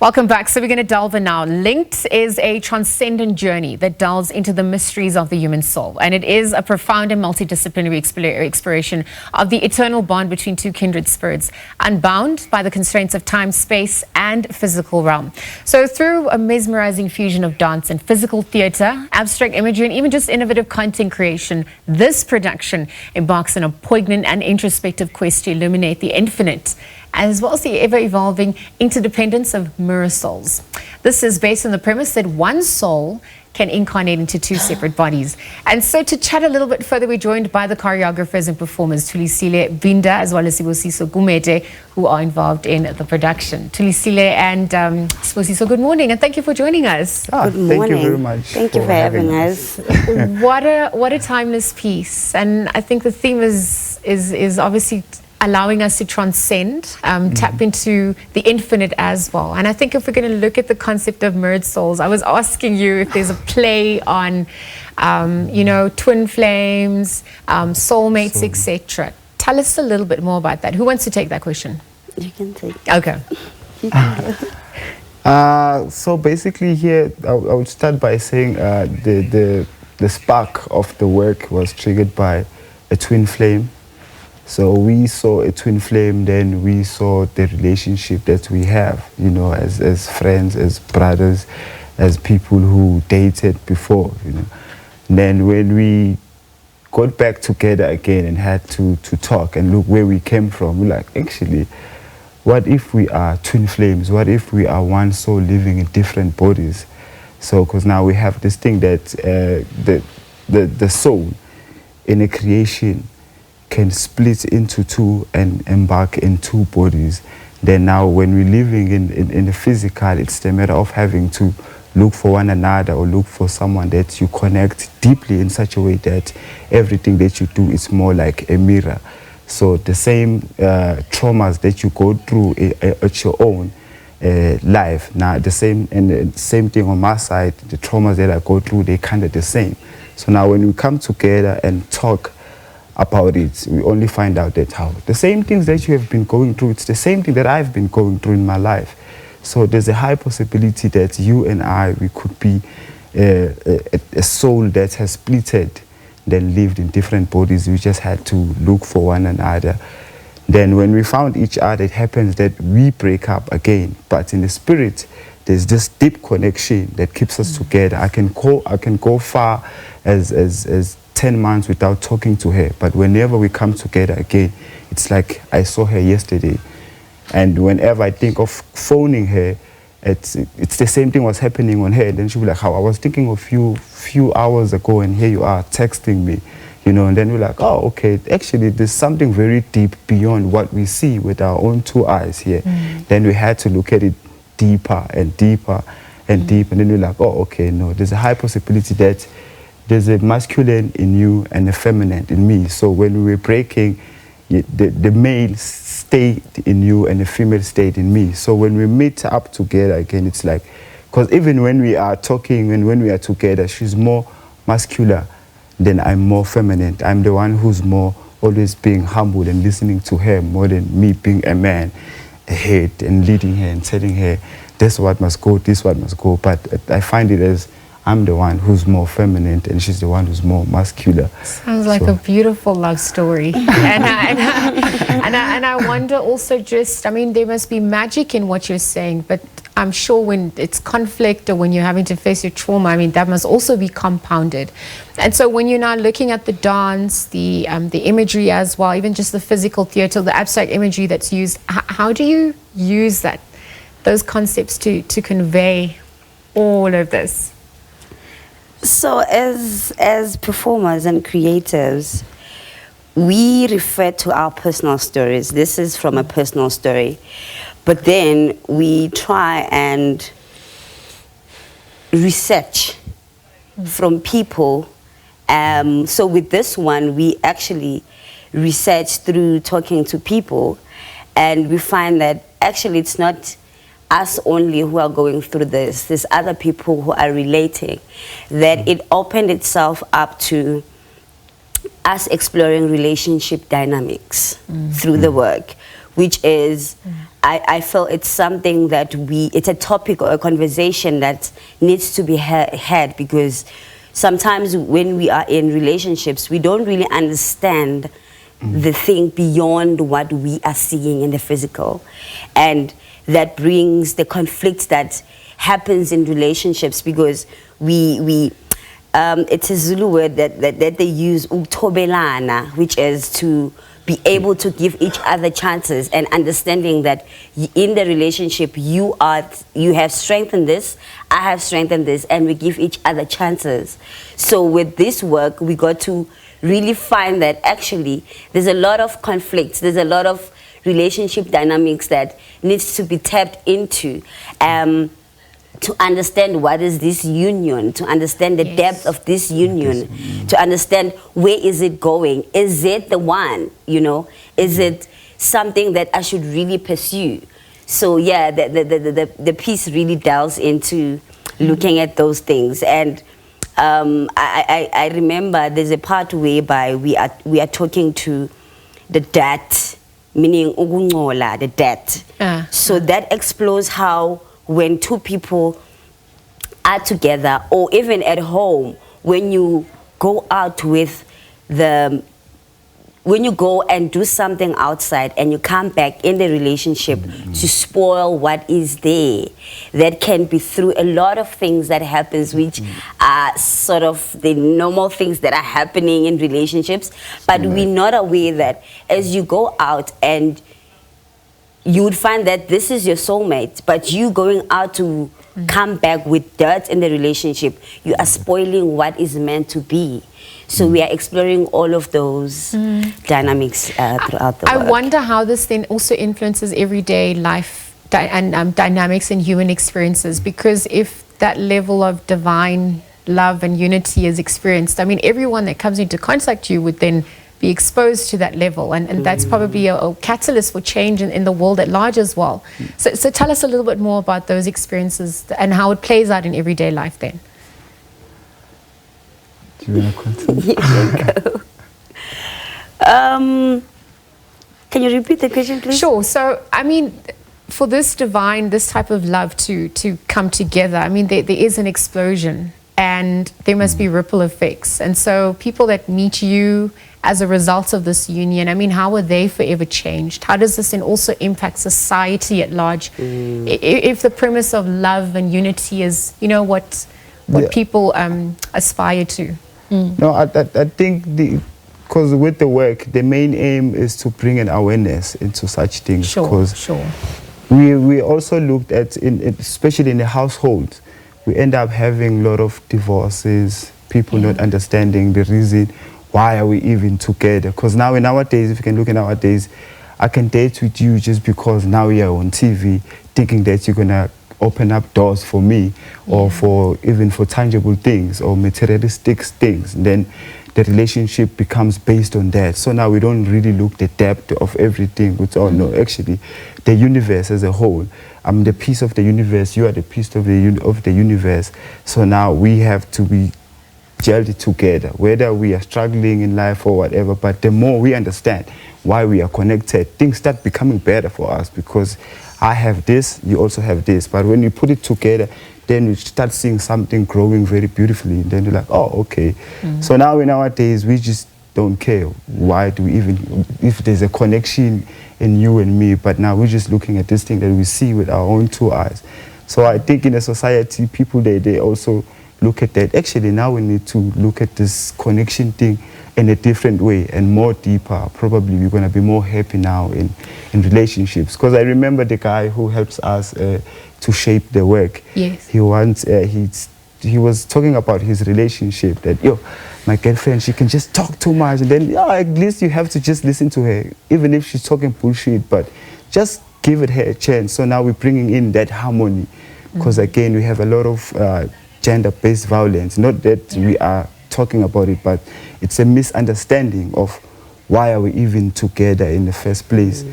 Welcome back. So we're going to delve in now. Linked is a transcendent journey that delves into the mysteries of the human soul. And it is a profound and multidisciplinary exploration of the eternal bond between two kindred spirits, unbound by the constraints of time, space, and physical realm. So through a mesmerizing fusion of dance and physical theater, abstract imagery, and even just innovative content creation, this production embarks on a poignant and introspective quest to illuminate the infinite, as well as the ever-evolving interdependence of mirror souls. This is based on the premise that one soul can incarnate into two separate bodies. And so to chat a little bit further, we're joined by the choreographers and performers, Thulisile, Binda, as well as Sbusiso, Gumede, who are involved in the production. Thulisile and Sbusiso, good morning, and thank you for joining us. Good morning. Thank you very much. Thank you for having us. What a timeless piece. And I think the theme is obviously allowing us to transcend, tap into the infinite as well. And I think if we're going to look at the concept of mirrored souls, I was asking you if there's a play on, twin flames, soulmates, etc. Tell us a little bit more about that. Who wants to take that question? You can take it. Okay. So basically here, I would start by saying the spark of the work was triggered by a twin flame. So we saw a twin flame, then we saw the relationship that we have, as friends, as brothers, as people who dated before, And then when we got back together again and had to talk and look where we came from, we're like, actually, what if we are twin flames? What if we are one soul living in different bodies? So, because now we have this thing that the soul in a creation can split into two and embark in two bodies. Then now when we're living in the physical, it's the matter of having to look for one another or look for someone that you connect deeply in such a way that everything that you do is more like a mirror. So the same traumas that you go through at your own life, now the same thing on my side, the traumas that I go through, they're kind of the same. So now when we come together and talk about it, we only find out that how the same things that you have been going through, it's the same thing that I've been going through in my life. So there's a high possibility that you and I, we could be a soul that has splitted, then lived in different bodies. We just had to look for one another. Then when we found each other, it happens that we break up again. But in the spirit, there's this deep connection that keeps us together. I can go far as 10 months without talking to her, but whenever we come together again, it's like I saw her yesterday. And whenever I think of phoning her, it's the same thing was happening on her. And then she'll be like, how I was thinking of you few hours ago, and here you are texting me, and then we're like, oh, okay, actually there's something very deep beyond what we see with our own two eyes here. Then we had to look at it deeper and deeper and deeper, and then we're like, oh, okay, no, there's a high possibility that there's a masculine in you and a feminine in me. So when we were breaking, the male stayed in you and the female stayed in me. So when we meet up together again, it's like, because even when we are talking and when we are together, she's more muscular than I'm more feminine. I'm the one who's more always being humble and listening to her more than me being a man ahead and leading her and telling her, this what must go, this what must go. But I find it as I'm the one who's more feminine and she's the one who's more muscular. Sounds like a beautiful love story. and I wonder also there must be magic in what you're saying, but I'm sure when it's conflict or when you're having to face your trauma, that must also be compounded. And so when you're now looking at the dance, the imagery as well, even just the physical theater, the abstract imagery that's used, how do you use those concepts to convey all of this? So as performers and creatives, we refer to our personal stories. This is from a personal story. But then we try and research from people. So with this one, we actually research through talking to people. And we find that actually it's not us only who are going through this. There's other people who are relating. That it opened itself up to us exploring relationship dynamics through the work. which is, I feel it's something that it's a topic or a conversation that needs to be had, because sometimes when we are in relationships, we don't really understand the thing beyond what we are seeing in the physical. And that brings the conflict that happens in relationships, because it's a Zulu word that they use, uktobelana, which is to be able to give each other chances, and understanding that in the relationship you have strength in this, I have strength in this, and we give each other chances. So with this work, we got to really find that actually there's a lot of conflicts, there's a lot of relationship dynamics that needs to be tapped into, to understand what is this union, to understand the depth of this union, to understand where is it going, is it the one, is it something that I should really pursue? So yeah, the piece really delves into looking at those things. And I remember there's a part whereby we are talking to the debt, meaning ugungola, the debt. So that explores how when two people are together, or even at home, when you go out when you go and do something outside and you come back in the relationship to spoil what is there, that can be through a lot of things that happens, which are sort of the normal things that are happening in relationships, but we're not aware that as you go out, and you would find that this is your soulmate, but you going out to come back with dirt in the relationship, you are spoiling what is meant to be. So we are exploring all of those dynamics throughout the work. I wonder how this then also influences everyday life and dynamics in human experiences, because if that level of divine love and unity is experienced, I mean, everyone that comes into contact with you would then be exposed to that level, and that's probably a catalyst for change in the world at large as well. So tell us a little bit more about those experiences and how it plays out in everyday life then. Do you want to continue? You can go. Can you repeat the question, please? Sure. So, I mean, for this type of love to come together, I mean, there is an explosion, and there must be ripple effects. And so people that meet you as a result of this union, I mean, how are they forever changed? How does this then also impact society at large? If the premise of love and unity is, what people aspire to? No, I think because with the work, the main aim is to bring an awareness into such things. Sure. We also looked at, especially in the household, we end up having a lot of divorces, people not understanding the reason why are we even together. Because now nowadays, if you can look at nowadays, I can date with you just because now you're on TV, thinking that you're going to open up doors for me, or for tangible things or materialistic things. And then the relationship becomes based on that. So now we don't really look the depth of everything. No, actually, the universe as a whole. I'm the piece of the universe. You are the piece of the universe. So now we have to be gelled together, whether we are struggling in life or whatever. But the more we understand why we are connected, things start becoming better for us, because I have this, you also have this. But when you put it together, then you start seeing something growing very beautifully. And then you're like, oh, okay. So now nowadays, we just don't care. Why do we even, if there's a connection in you and me, but now we're just looking at this thing that we see with our own two eyes. So I think in a society, people, they also look at that. Actually, now we need to look at this connection thing in a different way and more deeper. Probably we're going to be more happy now in relationships. Because I remember the guy who helps us to shape the work. Yes. He was talking about his relationship, that, my girlfriend, she can just talk too much. And then, at least you have to just listen to her, even if she's talking bullshit, but just give it her a chance. So now we're bringing in that harmony. Because again, we have a lot of gender-based violence. Not that we are talking about it, but it's a misunderstanding of why are we even together in the first place.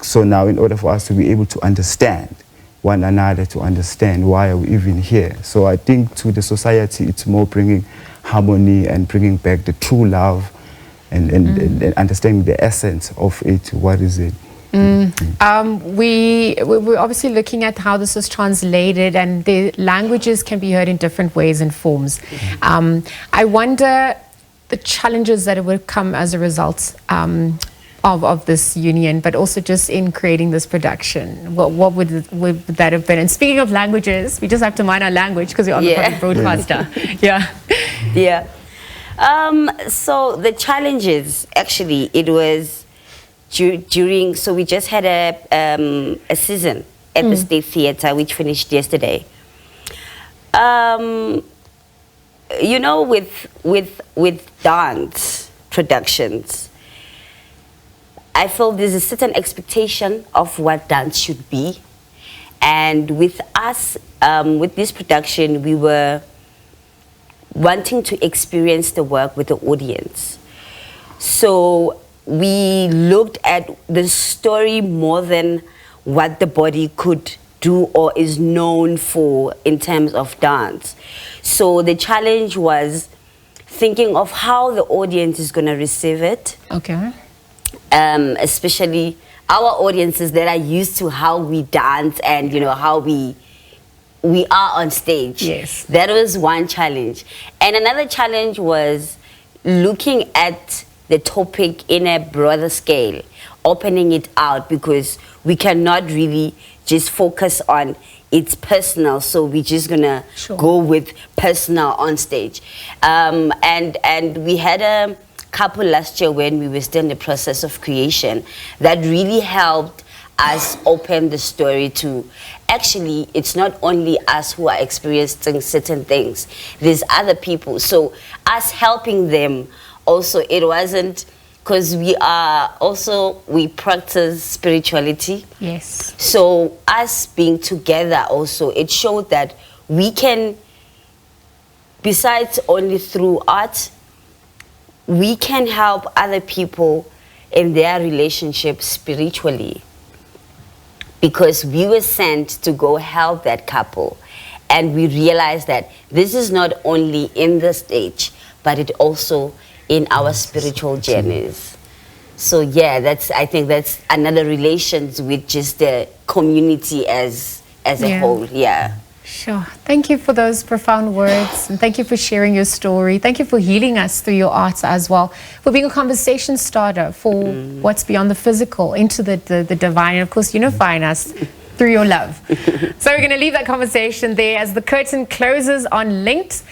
So now, in order for us to be able to understand one another, to understand why are we even here. So I think to the society, it's more bringing harmony and bringing back the true love and understanding the essence of it. What is it? We're obviously looking at how this is translated, and the languages can be heard in different ways and forms. I wonder the challenges that would come as a result of this union, but also just in creating this production. What would that have been? And speaking of languages, we just have to mind our language because we're on the public broadcaster. Yeah. So the challenges, actually, it was during, so we just had a season at the State Theatre, which finished yesterday. You know, with dance productions, I feel there's a certain expectation of what dance should be. And with us, with this production, we were wanting to experience the work with the audience. So we looked at the story more than what the body could do or is known for in terms of dance. So the challenge was thinking of how the audience is going to receive it. Okay. Especially our audiences that are used to how we dance and, you know, how we are on stage. Yes. That was one challenge. And another challenge was looking at the topic in a broader scale, opening it out, because we cannot really just focus on it's personal, so we're just gonna go with personal on stage. And we had a couple last year when we were still in the process of creation that really helped us open the story to, actually, it's not only us who are experiencing certain things, there's other people. So us helping them also, it wasn't, because we practice spirituality. Yes. So us being together also, it showed that we can, besides only through art, we can help other people in their relationships spiritually. Because we were sent to go help that couple. And we realized that this is not only in the stage, but it also in our spiritual journeys. So yeah, I think that's another relations with just the community as a whole. Yeah. Sure. Thank you for those profound words, and thank you for sharing your story. Thank you for healing us through your arts as well, for being a conversation starter for what's beyond the physical into the divine, and of course unifying us through your love. So we're going to leave that conversation there as the curtain closes on Linked.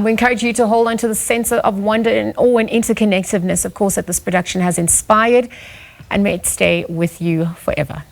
We encourage you to hold on to the sense of wonder and awe and interconnectedness, of course, that this production has inspired, and may it stay with you forever.